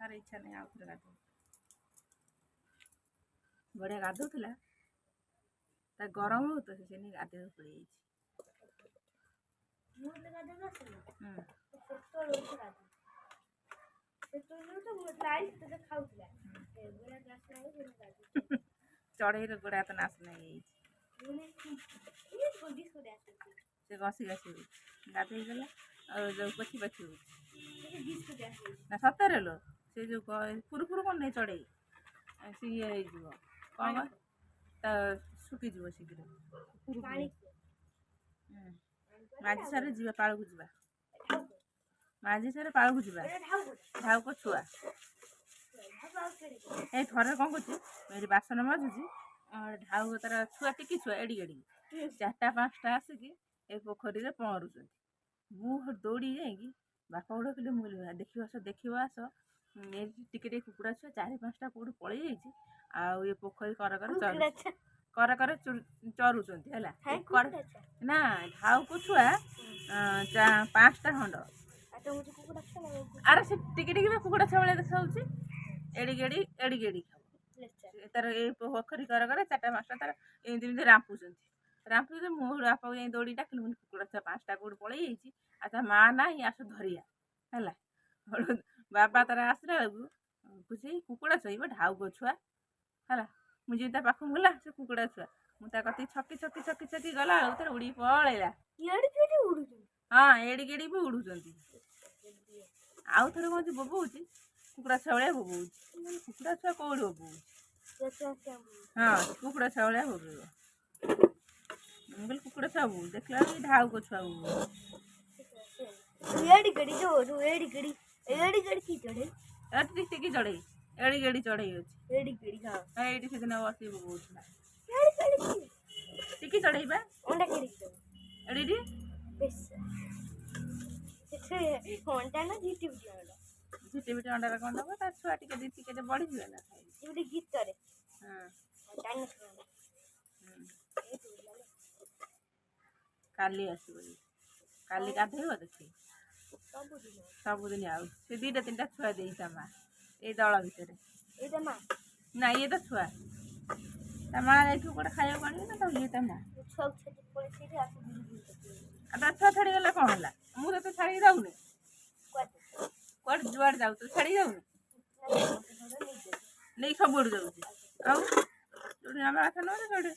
ତାର ଇଚ୍ଛା ନାହିଁ ଆଉ ଥରେ ଗାଧୋଉ ବଢ଼ିଆ ଗାଧୋଉଥିଲା ତା ଗରମ ହଉ ତ ସେ ନେଇ ଗାଧୋଇବାକୁ ପଳେଇଯାଇଛି। ଚଢ଼େଇର ଗୋଡ଼ ହାତ ନାଶ ନେଇଯାଇଛି ସେ ଘଷି ଘଷି ଗାଧୋଇ ଗଲା ଆଉ ଯେଉଁ ପୋଛି ପୋଛି ହେଉଛି ନା ସତରେ ଲୋ ସେ ଯେଉଁ ଫୁରୁଫୁରୁ କ'ଣ ନେଇ ଚଢ଼େଇ ସେ ଇଏ ହେଇଯିବ କ'ଣ ତା ଶୁଖିଯିବ ଶୀଘ୍ର ମାଝି ସାରେ ଯିବା ପାଳକୁ ଯିବା ମାଝି ସାରେ ପାଳକୁ ଯିବା ଢାଉକ ଛୁଆ ଏଇ ଥରେ କ'ଣ କରୁଛି ଏଠି ବାସନ ମାଜୁଛି ଢାଉକ ତାର ଛୁଆ ଟିକି ଛୁଆ ଏଡ଼ିକି ଏଡ଼ିକି 4ଟା 5ଟା ଆସିକି ଏ ପୋଖରୀରେ ପହଁରୁଛନ୍ତି ମୁଁ ଦୌଡ଼ି ଯାଇକି ବାପା ଡାକିଲେ ମୁଁ ଦେଖିବ ଆସ ଏଠି ଟିକେ ଟିକେ କୁକୁଡ଼ା ଛୁଆ 4-5ଟା କୋଉଠୁ ପଳେଇ ଯାଇଛି ଆଉ ଏ ପୋଖରୀ କର ଚରୁଛନ୍ତି ହେଲା ନା ଢାଉକ ଛୁଆ 5ଟା ଖଣ୍ଡ ଆରେ ସେ ଟିକେ ଟିକେ କୁକୁଡ଼ା ଛୁଆ ଭଳିଆ ଦେଖାଯାଉଛି ଏଡ଼ିକି ଏଡ଼ିକି ତାର ଏ ପୋଖରୀ କର 4ଟା 5ଟା ତାର ଏମିତି ରାମ୍ପୁଛନ୍ତି ମୁଁ ବାପାକୁ ଯାଇ ଦୌଡ଼ି ଡାକିଲି ମୁଁ କୁକୁଡ଼ା ଛୁଆ 5ଟା କୋଉଠୁ ପଳେଇ ଯାଇଛି ଆଉ ତା ମା ନାହିଁ ଆସ ଧରିଆ ହେଲା ବାବା ତାର ଆସିଲା ବେଳକୁ ବୁଝେଇ କୁକୁଡ଼ା ଛୁଆ ଢାଉକ ଛୁଆ ହେଲା ମୁଁ ଯେମିତି ତା ପାଖକୁ ଗଲା ସେ କୁକୁଡ଼ା ଛୁଆ ମୁଁ ତା କତିକି ଛକି ଗଲା ବେଳକୁ ତାର ଉଡ଼ିକି ପଳେଇଲା ହଁ ଏଡ଼ିକି ବି ଉଡ଼ୁଛନ୍ତି ଆଉ ଥରେ କ'ଣ ବୋବଉଛି କୁକୁଡ଼ା ଛୁଆ ଭଳିଆ ବୋବଉଛି କୁକୁଡ଼ା ଛୁଆ କୋଉଠି ବୋବଉଛି ହଁ କୁକୁଡ଼ା ଛୁଆ ଭଳିଆ ବୋବେଇବ ମୁଁ କହିଲି କୁକୁଡ଼ା ଛୁଆ ବୋଉ ଦେଖିଲା ବେଳକୁ ଢାଉକ ଛୁଆ ଟିକି ଚଢ଼େଇ ଏଡ଼ିକି ଚଢ଼େଇ ଅଛି ଏଇଠି ସେଦିନ ବସି ବୋବଉଥିଲା ଟିକି ଚଢ଼େଇ ବା ଏଡ଼ିକି ଝିଟିପିଟି ଅଣ୍ଡାରେ କ'ଣ ଦେବ ତା ଛୁଆ ଟିକେ ବଢ଼ିଯିବେ ନା ଗୀତରେ କାଲି ଆସିବ କାଲି ଗାଧୋଇବ ଦେଖି ସବୁଦିନ ଆଉ ସେ 2ଟା 3ଟା ଛୁଆ ଦେଇ ତା ମା ଏଇ ଦଳ ଭିତରେ ନା ଇଏ ତ ଛୁଆ ତା ମା ଯାଇଥିବ ଗୋଟେ ଖାଇବାକୁ ଆଣିବ ନା ତାକୁ ଇଏ ତା ମା ଆଉ ତା ଛୁଆ ଛାଡ଼ିଗଲା କ'ଣ ହେଲା ମୁଁ ତତେ ଛାଡ଼ିକି ଯାଉନି କୁଆଡ଼େ ଯୁଆଡ଼େ ଯାଉଛୁ ଛାଡ଼ିକି ଯାଉନି ନେଇ ସବୁଆଡ଼ୁ ଯାଉଛି ଆଉ ଯୋଉଠି ନେବା କଥା ନେଉଛି ସେଇଠି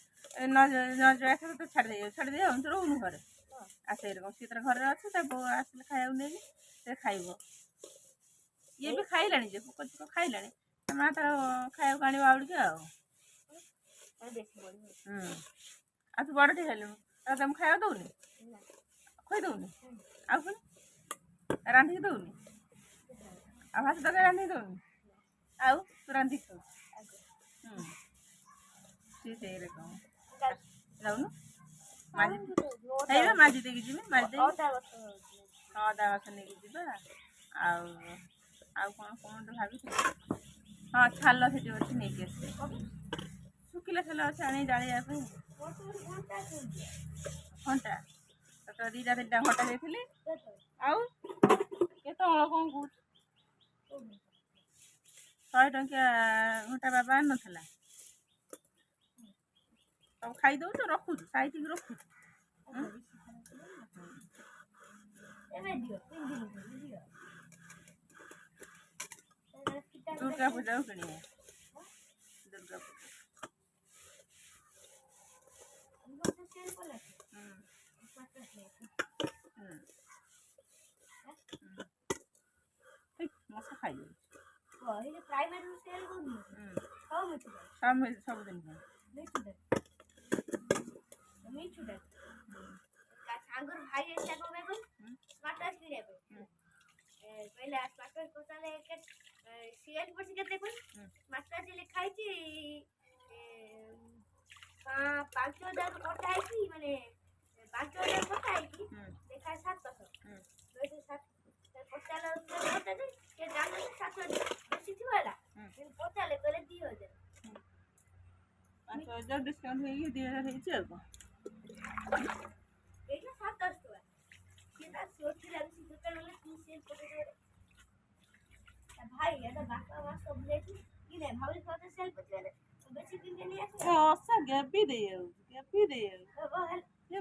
ନ ଯିବା କଥା ତ ଛାଡ଼ିଦେଇ ଯାଉନି ତୁ ରହୁନୁ ଘରେ ଆଉ ସେଇରକମ ସିଏ ତାର ଘରେ ଅଛି ତା ବୋଉ ଆସିଲେ ଖାଇବାକୁ ନେଇକି ସେ ଖାଇବ ଇଏ ବି ଖାଇଲାଣି ଯେ ପୋକ ଖାଇଲାଣି ତା ମା ତାର ଖାଇବାକୁ ଆଣିବ ଆଉ ଟିକେ ଆଉ ଆଉ ତୁ ବଡ଼ଟେ ହେଲୁଣୁ ଆଉ ତମକୁ ଖାଇବାକୁ ଦଉନି ଖୋଇ ଦଉନି ଆଉ ପୁଣି ରାନ୍ଧିକି ଦଉନି ଆଉ ଭାତ ତରକାରୀ ରାନ୍ଧିକି ଦଉନି ଆଉ ତୁ ରାନ୍ଧିକି ଖାଉ ସିଏ ସେଇରକମ ଯାଉନୁ ମାଜି ଦେଇକି ଯିବି ମାଜି ଦେଇକି ଅଦା ଗଛ ନେଇକି ଯିବା ଆଉ କ'ଣ ଭାବିଥିଲି ହଁ ଛାଲ ସେଠି ଅଛି ନେଇକି ଆସିବେ ଶୁଖିଲା ଛାଲ ଅଛି ଆଣିକି ଜାଳିବା ପାଇଁ ଘଣ୍ଟା ତ 2ଟା 3ଟା ଘଣ୍ଟା ଦେଇଥିଲି ଆଉ କେତେ କ'ଣ କହୁଛୁ 100 ଟଙ୍କିଆ ଘଣ୍ଟା ବାବା ଆଣିନଥିଲା ସବୁ ଖାଇଦେଉଛୁ ରଖୁଛୁ ସାଇତିକି ରଖୁଛୁ ଦୁର୍ଗା ପୂଜାକୁ କିଣିବା ଦୁର୍ଗା ପୂଜା ମଶା ଖାଇଯାଉଛି ସବୁଦିନ ସାଙ୍ଗର ଭାଇ ଆସିଲା କ'ଣ ପାଇଁ ସ୍ମାର୍ଟ ୱାଚ୍ କିଣିବା ପାଇଁ କହିଲା ସ୍ମାର୍ଟ ୱାଚ୍ ପଚାରିଲେ ସିଏଲ୍ ପଡ଼ିଛି କେତେ କହିଲି ସ୍ମାର୍ଟ ୱାଚ୍ ଲେଖା ହେଇଛି 5,000 କଟା ହେଇଛି ମାନେ 5,000 କଟା ହେଇଛି ଲେଖା 700 ପଚାରିଲେ ସେ ଜାଣିଲେ 7,000 ବେଶୀ ଥିବ ହେଲା ପଚାରିଲେ କହିଲେ 2,000 5,000 ଡିସକାଉଣ୍ଟ ହେଇକି 2,000 ହେଇଛି ଆଉ କ'ଣ ଏଇଟା 700 ଟଙ୍କା ସିଏ ତା ସୋଚିଲା ସେ ଦୋକାନ ଗଲେ ଭାଇ ଏଟା ଅସା ଗେବି ଦେଇଯାଉଛି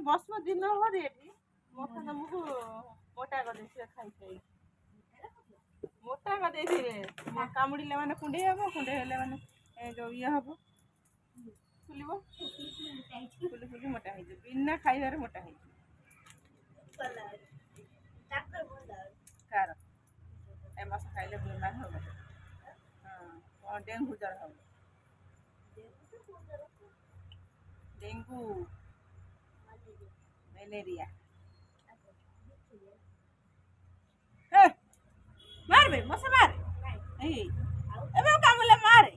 ବସିବ ଦିନ ଭରି ଏଠି ମଥା ତମକୁ ମୋଟା କରିଦେଇଥିବେ ଖାଇ ମୋଟା କରିଦେଇଥିବେ କାମୁଡ଼ିଲେ ମାନେ କୁଣ୍ଡେଇ ହବ କୁଣ୍ଡେଇ ହେଲେ ମାନେ ଯୋଉ ଇଏ ହବ ଫୁଲି ଫୁଲି ମୋଟା ହେଇଯିବ ବିନା ଖାଇବାରେ ମୋଟା ହେଇଯିବ କାର ଏ ମାଛ ଖାଇଲେ ବେମାର ହବ ହଁ ଡେଙ୍ଗୁ ଜ୍ୱର ହବ ଡେଙ୍ଗୁ ମ୍ୟାଲେରିଆ ମାରବେ ମଶା ମାରେ ଏଇ ଏବେ କାମୁଡ଼ିଲେ ମାରେ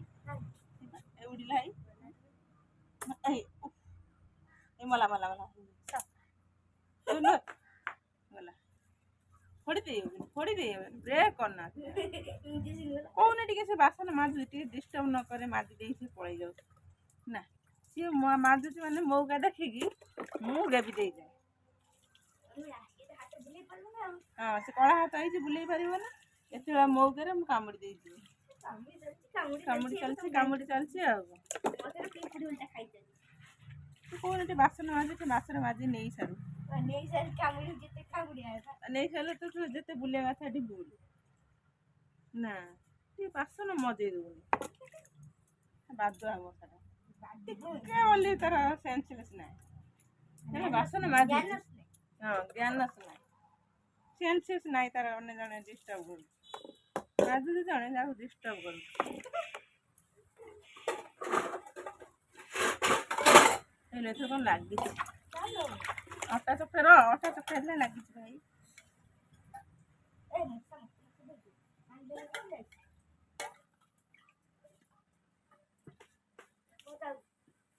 ଉଡ଼ିଲା ଏଇ ମଲା ଫୋଡ଼ି ଦେଇହେବନି ବ୍ରେକ୍ କରନା କହୁନି ଟିକେ ସେ ବାସନ ମାଜୁଛି ଟିକେ ଡିଷ୍ଟର୍ବ ନ କରେ ମାଜି ଦେଇକି ପଳେଇ ଯାଉଛି ନା ସିଏ ମାଜୁଛି ମାନେ ମଉକା ଦେଖିକି ମୁଁ ଗେବି ଦେଇଯାଏ ହଁ ସେ କଳା ହାତ ହେଇଛି ବୁଲେଇ ପାରିବନି ଏତେବେଳେ ମଉକାରେ ମୁଁ କାମୁଡ଼ି ଦେଇଯିବି କାମୁଡ଼ି ଚାଲିଛି ଆଉ ତୁ କହୁନି ଟିକେ ବାସନ ମାଜି ସେ ବାସନ ମାଜି ନେଇ ସାରୁ ନେଇ ସାରିଲେ ତ ତୁ ଯେତେ ବୁଲେଇବା କଥା ଏଠି ବୁଲ ନା ଟିକେ ବାସନ ମଜେଇ ଦେବୁନି ବାଦ ଆମ ସାରା ଟିକେ ବୋଲି ତାର ସେନ୍ସଲେସ୍ ନାହିଁ ହେଲେ ବାସନ ମାଜି ହଁ ଜ୍ଞାନସ୍ ନାହିଁ ସେନ୍ସଲେସ୍ ନାହିଁ ତାର ଅନ୍ୟ ଜଣେ ଡିଷ୍ଟର୍ବ କରୁଛି ମାଜୁଛି ଜଣେ ଯାହାକୁ ଡିଷ୍ଟର୍ବ କରୁଛି ହେଲେ ଏଥର କ'ଣ ଲାଗିଛି ଅଟା ଚକଟା ହେଲେ ଲାଗିଛି ଭାଇ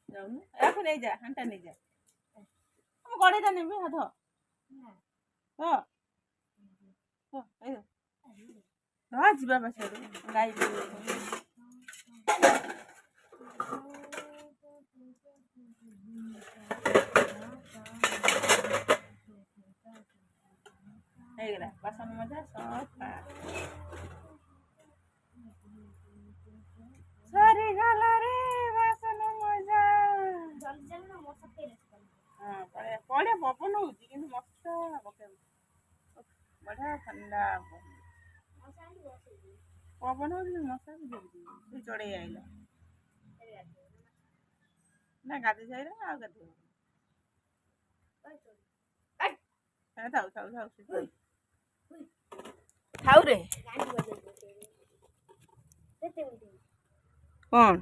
ଯାଉନୁ ଏହାକୁ ନେଇଯା ହାଣ୍ଟା ନେଇଯା ଆମ ଗଡ଼େଇଟା ନେବି ଧର ଯିବା ପାଛାରୁ ଗାଈ ହେଇଗଲା ବାସନ ମଜା ସଫା ସରିଗଲା ରେ ବାସନ ମଜା ହଁ ପଡ଼ିଆ ପବନ ହଉଛି କିନ୍ତୁ ମଶା ପକେଇବ ବଢ଼ିଆ ଥଣ୍ଡା ପବନ ହଉଛି ମଶା ବି ସେ ଚଢ଼େଇ ଆଇଲା ନା ଗାଧୋଇ ସାଇଲା ଆଉ ଗାଧୋଇ ଥାଉ ରେ କ'ଣ